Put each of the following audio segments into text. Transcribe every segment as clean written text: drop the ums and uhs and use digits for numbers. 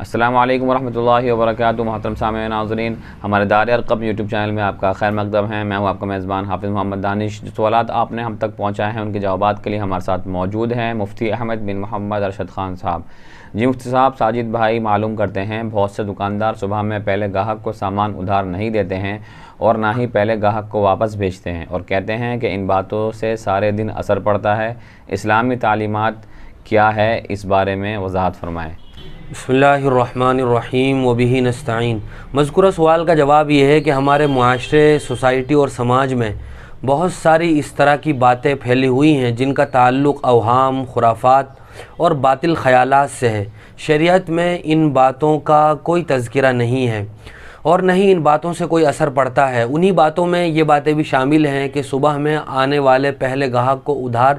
السلام علیکم ورحمۃ اللہ وبرکاتہ۔ محترم سامعین ناظرین، ہمارے دار ارقم یوٹیوب چینل میں آپ کا خیر مقدم ہے۔ میں ہوں آپ کا میزبان حافظ محمد دانش۔ جو سوالات آپ نے ہم تک پہنچائے ہیں ان کے جوابات کے لیے ہمارے ساتھ موجود ہیں مفتی احمد بن محمد ارشد خان صاحب۔ جی مفتی صاحب، ساجد بھائی معلوم کرتے ہیں بہت سے دکاندار صبح میں پہلے گاہک کو سامان ادھار نہیں دیتے ہیں اور نہ ہی پہلے گاہک کو واپس بھیجتے ہیں، اور کہتے ہیں کہ ان باتوں سے سارے دن اثر پڑتا ہے۔ اسلامی تعلیمات کیا ہے، اس بارے میں وضاحت فرمائیں۔ بسم اللہ الرحمن الرحیم وبہ نستعین۔ مذکورہ سوال کا جواب یہ ہے کہ ہمارے معاشرے، سوسائٹی اور سماج میں بہت ساری اس طرح کی باتیں پھیلی ہوئی ہیں جن کا تعلق اوہام، خرافات اور باطل خیالات سے ہے۔ شریعت میں ان باتوں کا کوئی تذکرہ نہیں ہے اور نہ ہی ان باتوں سے کوئی اثر پڑتا ہے۔ انہی باتوں میں یہ باتیں بھی شامل ہیں کہ صبح میں آنے والے پہلے گاہک کو ادھار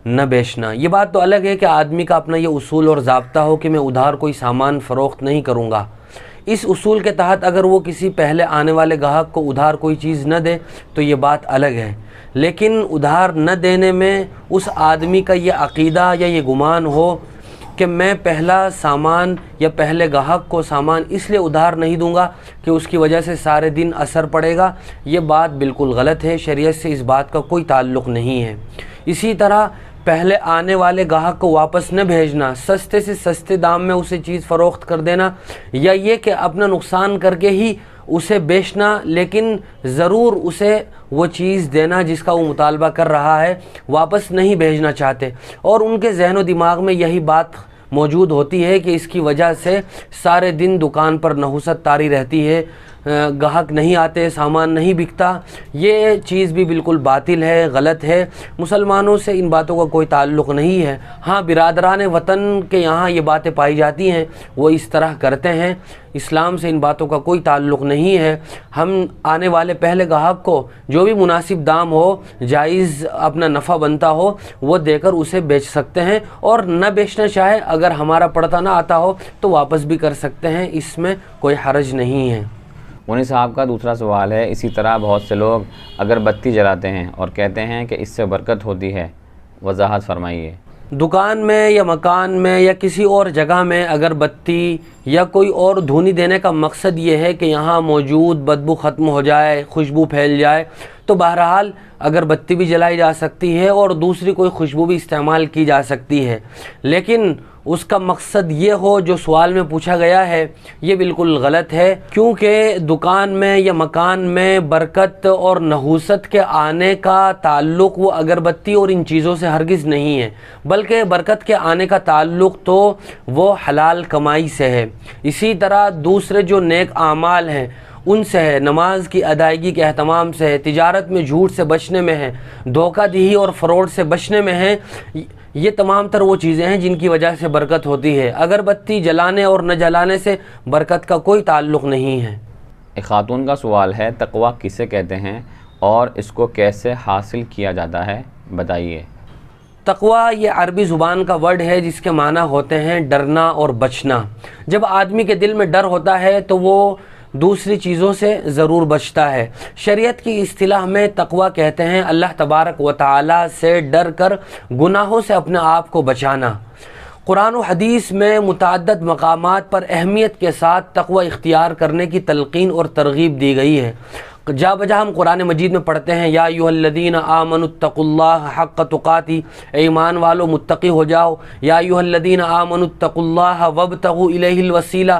نہ بیچنا۔ یہ بات تو الگ ہے کہ آدمی کا اپنا یہ اصول اور ضابطہ ہو کہ میں ادھار کوئی سامان فروخت نہیں کروں گا۔ اس اصول کے تحت اگر وہ کسی پہلے آنے والے گاہک کو ادھار کوئی چیز نہ دے تو یہ بات الگ ہے، لیکن ادھار نہ دینے میں اس آدمی کا یہ عقیدہ یا یہ گمان ہو کہ میں پہلا سامان یا پہلے گاہک کو سامان اس لیے ادھار نہیں دوں گا کہ اس کی وجہ سے سارے دن اثر پڑے گا، یہ بات بالکل غلط ہے۔ شریعت سے اس بات کا کوئی تعلق نہیں ہے۔ اسی طرح پہلے آنے والے گاہک کو واپس نہ بھیجنا، سستے سے سستے دام میں اسے چیز فروخت کر دینا، یا یہ کہ اپنا نقصان کر کے ہی اسے بیچنا لیکن ضرور اسے وہ چیز دینا جس کا وہ مطالبہ کر رہا ہے، واپس نہیں بھیجنا چاہتے، اور ان کے ذہن و دماغ میں یہی بات موجود ہوتی ہے کہ اس کی وجہ سے سارے دن دکان پر نحوست طاری رہتی ہے، گاہک نہیں آتے، سامان نہیں بکتا۔ یہ چیز بھی بالکل باطل ہے، غلط ہے۔ مسلمانوں سے ان باتوں کا کوئی تعلق نہیں ہے۔ ہاں، برادران وطن کے یہاں یہ باتیں پائی جاتی ہیں، وہ اس طرح کرتے ہیں۔ اسلام سے ان باتوں کا کوئی تعلق نہیں ہے۔ ہم آنے والے پہلے گاہک کو جو بھی مناسب دام ہو، جائز اپنا نفع بنتا ہو، وہ دے کر اسے بیچ سکتے ہیں، اور نہ بیچنا چاہے اگر ہمارا پڑتا نہ آتا ہو تو واپس بھی کر سکتے ہیں، اس میں کوئی حرج نہیں ہے۔ منی صاحب کا دوسرا سوال ہے، اسی طرح بہت سے لوگ اگر بتی جلاتے ہیں اور کہتے ہیں کہ اس سے برکت ہوتی ہے، وضاحت فرمائیے۔ دکان میں یا مکان میں یا کسی اور جگہ میں اگر بتی یا کوئی اور دھونی دینے کا مقصد یہ ہے کہ یہاں موجود بدبو ختم ہو جائے، خوشبو پھیل جائے، تو بہرحال اگر بتی بھی جلائی جا سکتی ہے اور دوسری کوئی خوشبو بھی استعمال کی جا سکتی ہے، لیکن اس کا مقصد یہ ہو جو سوال میں پوچھا گیا ہے، یہ بالکل غلط ہے، کیونکہ دکان میں یا مکان میں برکت اور نحوست کے آنے کا تعلق وہ اگربتی اور ان چیزوں سے ہرگز نہیں ہے، بلکہ برکت کے آنے کا تعلق تو وہ حلال کمائی سے ہے۔ اسی طرح دوسرے جو نیک اعمال ہیں ان سے ہے، نماز کی ادائیگی کے اہتمام سے ہے، تجارت میں جھوٹ سے بچنے میں ہے، دھوکہ دہی اور فراڈ سے بچنے میں ہے۔ یہ تمام تر وہ چیزیں ہیں جن کی وجہ سے برکت ہوتی ہے۔ اگربتی جلانے اور نہ جلانے سے برکت کا کوئی تعلق نہیں ہے۔ ایک خاتون کا سوال ہے، تقویٰ کسے کہتے ہیں اور اس کو کیسے حاصل کیا جاتا ہے، بتائیے۔ تقویٰ یہ عربی زبان کا ورڈ ہے جس کے معنی ہوتے ہیں ڈرنا اور بچنا۔ جب آدمی کے دل میں ڈر ہوتا ہے تو وہ دوسری چیزوں سے ضرور بچتا ہے۔ شریعت کی اصطلاح میں تقویٰ کہتے ہیں اللہ تبارک و تعالی سے ڈر کر گناہوں سے اپنے آپ کو بچانا۔ قرآن و حدیث میں متعدد مقامات پر اہمیت کے ساتھ تقویٰ اختیار کرنے کی تلقین اور ترغیب دی گئی ہے۔ جا بجا ہم قرآن مجید میں پڑھتے ہیں یا ایھا الذین آمنوا اتقوا اللہ حق تقاتہ، اے ایمان والو متقی ہو جاؤ، یا ایھا الذین آمنوا اتقوا اللہ وابتغوا الیہ الوسیلہ،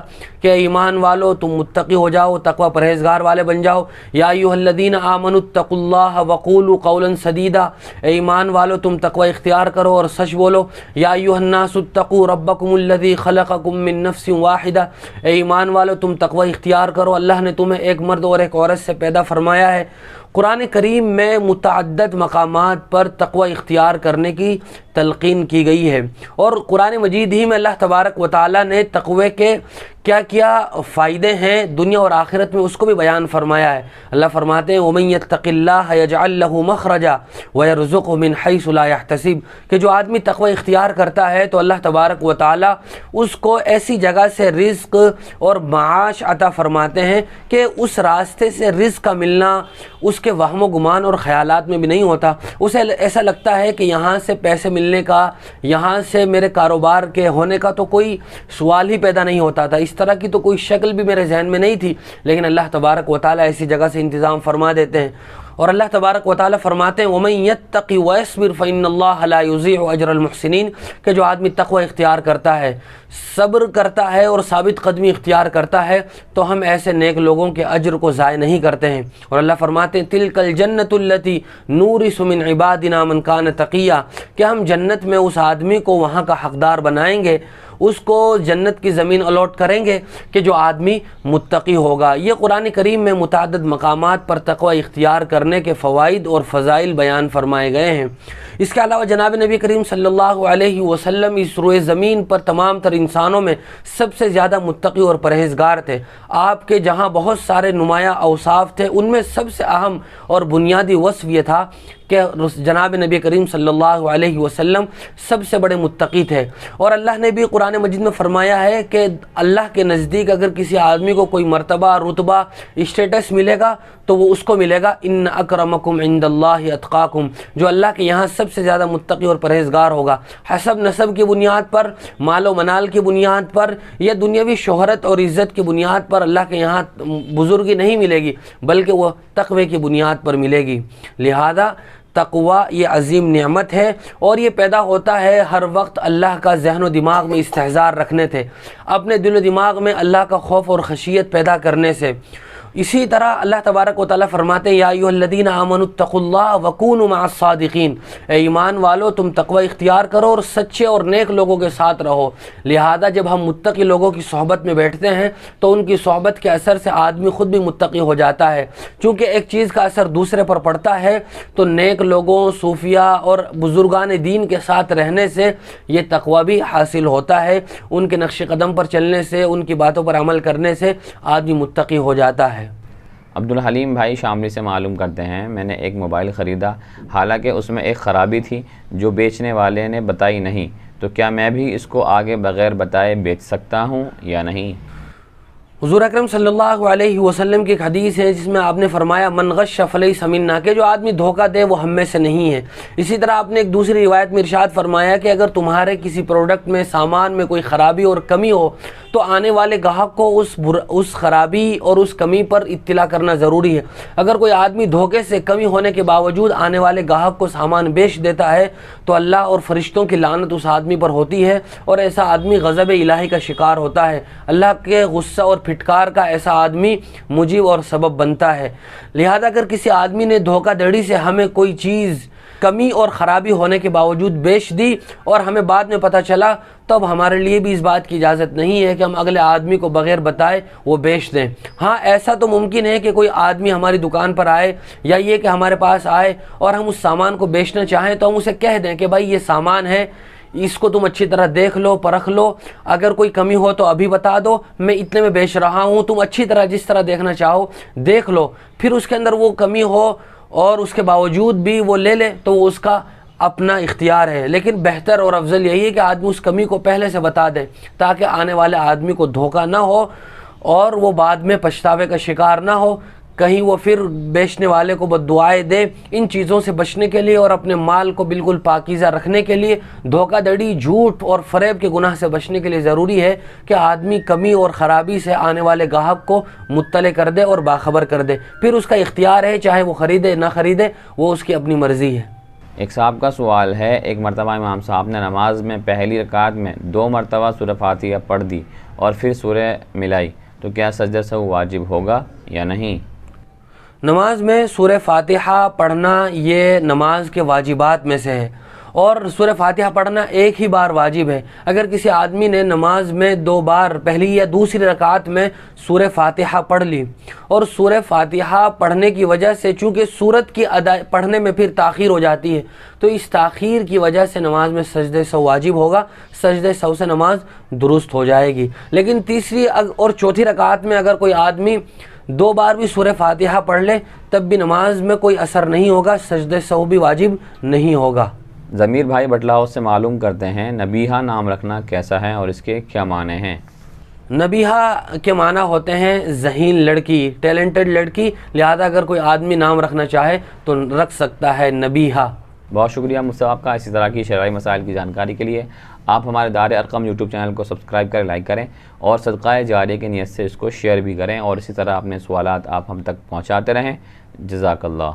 کہ ایمان والو تم متقی ہو جاؤ، تقوی پرہیزگار والے بن جاؤ، یا ایھا الذین آمنوا اتقوا اللہ وقولوا قولا سدیدا، اے ایمان والو تم تقوی اختیار کرو اور سچ بولو، یا ایھا الناس اتقوا ربکم الذی خلقکم من نفس واحدہ، اے ایمان والو تم تقوی اختیار کرو، اللہ نے تمہیں ایک مرد اور ایک عورت سے پیدا فرمایا ہے۔ قرآن کریم میں متعدد مقامات پر تقوی اختیار کرنے کی تلقین کی گئی ہے، اور قرآن مجید ہی میں اللہ تبارک و تعالی نے تقوی کے کیا کیا فائدے ہیں دنیا اور آخرت میں اس کو بھی بیان فرمایا ہے۔ اللہ فرماتے ہیں وَمَن يَتَّقِ اللَّهَ يَجْعَل لَّهُ مَخْرَجًا وَيَرْزُقْهُ مِنْ حَيْثُ لَا يَحْتَسِبُ، کہ جو آدمی تقوی اختیار کرتا ہے تو اللہ تبارک و تعالی اس کو ایسی جگہ سے رزق اور معاش عطا فرماتے ہیں کہ اس راستے سے رزق کا ملنا، اس کے وہم و گمان اور خیالات میں بھی نہیں ہوتا. اسے ایسا لگتا ہے کہ یہاں سے پیسے ملنے کا، یہاں سے میرے کاروبار کے ہونے کا تو کوئی سوال ہی پیدا نہیں ہوتا تھا، اس طرح کی تو کوئی شکل بھی میرے ذہن میں نہیں تھی. لیکن اللہ تبارک و تعالیٰ ایسی جگہ سے انتظام فرما دیتے ہیں. اور اللہ تبارک و تعالیٰ فرماتے ہیں وَمَن يَتَّقِ وَيَصْبِرْ فَإِنَّ اللَّهَ لَا يُضِيعُ أَجْرَ الْمُحْسِنِينَ، کہ جو آدمی تقوی اختیار کرتا ہے، صبر کرتا ہے اور ثابت قدمی اختیار کرتا ہے تو ہم ایسے نیک لوگوں کے اجر کو ضائع نہیں کرتے ہیں. اور اللہ فرماتے ہیں تِلْكَ الْجَنَّةُ الَّتِي نُورِثُ مِنْ عِبَادِنَا مَنْ كَانَ تَقِيًّا، کہ ہم جنت میں اس آدمی کو وہاں کا حقدار بنائیں گے، اس کو جنت کی زمین الاٹ کریں گے کہ جو آدمی متقی ہوگا. یہ قرآن کریم میں متعدد مقامات پر تقوی اختیار کرنے کے فوائد اور فضائل بیان فرمائے گئے ہیں. اس کے علاوہ جناب نبی کریم صلی اللہ علیہ وسلم اس روئے زمین پر تمام تر انسانوں میں سب سے زیادہ متقی اور پرہیزگار تھے. آپ کے جہاں بہت سارے نمایاں اوصاف تھے، ان میں سب سے اہم اور بنیادی وصف یہ تھا کہ جناب نبی کریم صلی اللہ علیہ وسلم سب سے بڑے متقی تھے. اور اللہ نے بھی قرآن مجید میں فرمایا ہے کہ اللہ کے نزدیک اگر کسی آدمی کو کوئی مرتبہ، رتبہ، اسٹیٹس ملے گا تو وہ اس کو ملے گا ان اکرمکم عند اللہ اتقاکم، جو اللہ کے یہاں سب سے زیادہ متقی اور پرہیزگار ہوگا. حسب نسب کی بنیاد پر، مال و منال کی بنیاد پر یا دنیاوی شہرت اور عزت کی بنیاد پر اللہ کے یہاں بزرگی نہیں ملے گی، بلکہ وہ تقوی کی بنیاد پر ملے گی. لہذا تقوی یہ عظیم نعمت ہے اور یہ پیدا ہوتا ہے ہر وقت اللہ کا ذہن و دماغ میں استحضار رکھنے سے، اپنے دل و دماغ میں اللہ کا خوف اور خشیت پیدا کرنے سے. اسی طرح اللہ تبارک و تعالیٰ فرماتے ہیں یا ایھا الذین آمنوا اتقوا اللہ وکونوا مع الصادقین، اے ایمان والو تم تقوی اختیار کرو اور سچے اور نیک لوگوں کے ساتھ رہو. لہذا جب ہم متقی لوگوں کی صحبت میں بیٹھتے ہیں تو ان کی صحبت کے اثر سے آدمی خود بھی متقی ہو جاتا ہے. چونکہ ایک چیز کا اثر دوسرے پر پڑتا ہے تو نیک لوگوں، صوفیاء اور بزرگان دین کے ساتھ رہنے سے یہ تقوی بھی حاصل ہوتا ہے. ان کے نقش قدم پر چلنے سے، ان کی باتوں پر عمل کرنے سے آدمی متقی ہو جاتا ہے. عبدالحلیم بھائی شاملی سے معلوم کرتے ہیں میں نے ایک موبائل خریدا، حالانکہ اس میں ایک خرابی تھی جو بیچنے والے نے بتائی نہیں، تو کیا میں بھی اس کو آگے بغیر بتائے بیچ سکتا ہوں یا نہیں؟ حضور اکرم صلی اللہ علیہ وسلم کی ایک حدیث ہے جس میں آپ نے فرمایا من غش فلیس منا، کہ جو آدمی دھوکہ دے وہ ہم میں سے نہیں ہے. اسی طرح آپ نے ایک دوسری روایت میں ارشاد فرمایا کہ اگر تمہارے کسی پروڈکٹ میں، سامان میں کوئی خرابی اور کمی ہو تو آنے والے گاہک کو اس خرابی اور اس کمی پر اطلاع کرنا ضروری ہے. اگر کوئی آدمی دھوکے سے، کمی ہونے کے باوجود آنے والے گاہک کو سامان بیچ دیتا ہے تو اللہ اور فرشتوں کی لعنت اس آدمی پر ہوتی ہے اور ایسا آدمی غضب الہی کا شکار ہوتا ہے. اللہ کے غصہ اور پھٹکار کا ایسا آدمی موجب اور سبب بنتا ہے. لہذا اگر کسی آدمی نے دھوکہ دڑی سے ہمیں کوئی چیز کمی اور خرابی ہونے کے باوجود بیچ دی اور ہمیں بعد میں پتہ چلا، تو اب ہمارے لیے بھی اس بات کی اجازت نہیں ہے کہ ہم اگلے آدمی کو بغیر بتائے وہ بیچ دیں. ہاں ایسا تو ممکن ہے کہ کوئی آدمی ہماری دکان پر آئے یا یہ کہ ہمارے پاس آئے اور ہم اس سامان کو بیچنا چاہیں تو ہم اسے کہہ دیں کہ بھائی یہ سامان ہے، اس کو تم اچھی طرح دیکھ لو، پرکھ لو، اگر کوئی کمی ہو تو ابھی بتا دو، میں اتنے میں بیچ رہا ہوں، تم اچھی طرح جس طرح دیکھنا چاہو دیکھ لو. پھر اس کے اندر وہ کمی ہو اور اس کے باوجود بھی وہ لے لے تو وہ اس کا اپنا اختیار ہے. لیکن بہتر اور افضل یہی ہے کہ آدمی اس کمی کو پہلے سے بتا دے تاکہ آنے والے آدمی کو دھوکہ نہ ہو اور وہ بعد میں پچھتاوے کا شکار نہ ہو، کہیں وہ پھر بیچنے والے کو بد دعائیں دے. ان چیزوں سے بچنے کے لیے اور اپنے مال کو بالکل پاکیزہ رکھنے کے لیے، دھوکہ دڑی، جھوٹ اور فریب کے گناہ سے بچنے کے لیے ضروری ہے کہ آدمی کمی اور خرابی سے آنے والے گاہک کو مطلع کر دے اور باخبر کر دے. پھر اس کا اختیار ہے، چاہے وہ خریدے نہ خریدے، وہ اس کی اپنی مرضی ہے. ایک صاحب کا سوال ہے، ایک مرتبہ امام صاحب نے نماز میں پہلی رکعت میں 2 مرتبہ سورہ فاتحہ پڑھ دی اور پھر سورہ ملائی، تو کیا سجدہ سہو واجب ہوگا یا نہیں؟ نماز میں سورہ فاتحہ پڑھنا یہ نماز کے واجبات میں سے ہے اور سورہ فاتحہ پڑھنا ایک ہی بار واجب ہے. اگر کسی آدمی نے نماز میں 2 بار پہلی یا دوسری رکعت میں سورہ فاتحہ پڑھ لی اور سورہ فاتحہ پڑھنے کی وجہ سے چونکہ سورت کی پڑھنے میں پھر تاخیر ہو جاتی ہے تو اس تاخیر کی وجہ سے نماز میں سجدہ سہو واجب ہوگا، سجدہ سہو سے نماز درست ہو جائے گی. لیکن تیسری اور چوتھی رکعت میں اگر کوئی آدمی 2 بار بھی سورہ فاتحہ پڑھ لے تب بھی نماز میں کوئی اثر نہیں ہوگا، سجدہ سہو بھی واجب نہیں ہوگا. ضمیر بھائی بٹلہ ہاؤس سے معلوم کرتے ہیں نبیہہ نام رکھنا کیسا ہے اور اس کے کیا معنی ہیں؟ نبیہا کے معنی ہوتے ہیں ذہین لڑکی، ٹیلنٹڈ لڑکی، لہذا اگر کوئی آدمی نام رکھنا چاہے تو رکھ سکتا ہے نبیہا۔ بہت شکریہ مصطفیٰ آپ کا اسی طرح کی شرعی مسائل کی جانکاری کے لیے۔ آپ ہمارے دار ارقم یوٹیوب چینل کو سبسکرائب کریں، لائک کریں اور صدقہ جاریہ کی نیت سے اس کو شیئر بھی کریں، اور اسی طرح اپنے سوالات آپ ہم تک پہنچاتے رہیں۔ جزاک اللہ۔